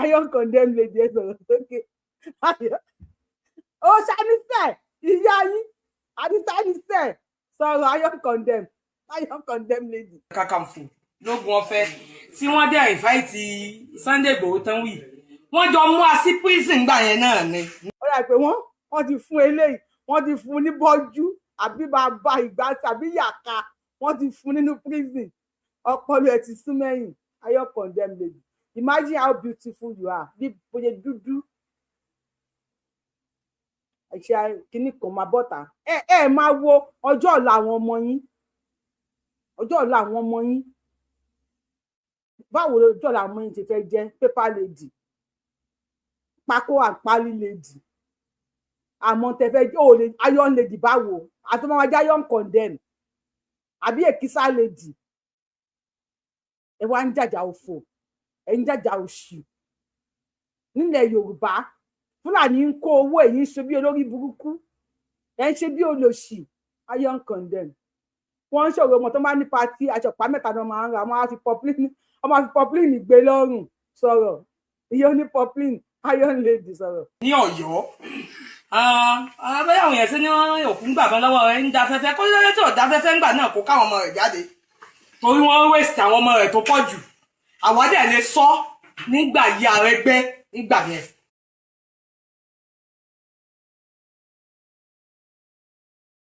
Iron condemn lady ẹ sọ̀rọ̀ sókè ó ṣàníṣẹ ìyá yín àdìsáníṣẹ sọ̀rọ̀ Iron condemn lady. Kakanfò lógun ọ̀fẹ́ tí wọ́n dẹ̀ invite Sunday Igboho tán wì wọ́n jọ mú a sí prison gbà yẹn náà ni. Ó dà pé wọ́n ti fún eléyìí wọ́n ti fún ní bọ́jú àbí bàbá ìgbà tàbí yàká wọ́n ti fún nínú prison ọpọlọ ẹ̀ ti sún mẹ́yìn. Iron condemn lady imagine how beautiful you are bí bóyá dúdú ẹ̀ṣẹ̀ kìíní kan máa bọ́ta ẹ máa wo ọjọ́ ọ̀la àwọn ọmọ yín ọjọ́ ọ̀la àwọn ọmọ yín báwo lọ́jọ́ ọ̀la àwọn ọmọ yín ti fẹ́ jẹ́ paper lady pákó àpárí lady àmọ́ tẹ̀fẹ́ ó lè Iron Lady báwo àti ọmọ ajá Iron condemn àbí èkísà lady ẹ wá ń jàjà òfò ẹ ń jàjà òṣì nílẹ̀ Yorùbá Fúlàní ń kó owó èyí ń ṣe bí olórí burúkú ẹ ń ṣe bí olòṣì Iron condemn wọ́n ń ṣòro ọmọ tó máa ní pati àṣọpá mẹ́ta náà máa ń ra ọmọ àfi poplin gbé lọ́rùn sọ̀rọ̀ ìyẹn ó ní poplin Iron Lady sọ̀rọ̀. Ní Ọ̀yọ́ abẹ́yàwó yẹn tí ní òkú ń gbàgbọ́n lọ́wọ́ rẹ̀ ń da fẹ́fẹ́ kó lóye tí ò da fẹ́fẹ́ ńgbà náà kó káwọn ọmọ rẹ̀ jáde torí wọ́n wéṣì àwọn ọmọ rẹ̀ tó pọ̀ jù àwa dẹ̀ lè sọ nígbà yí Arẹ́gbẹ́ nígbà yẹn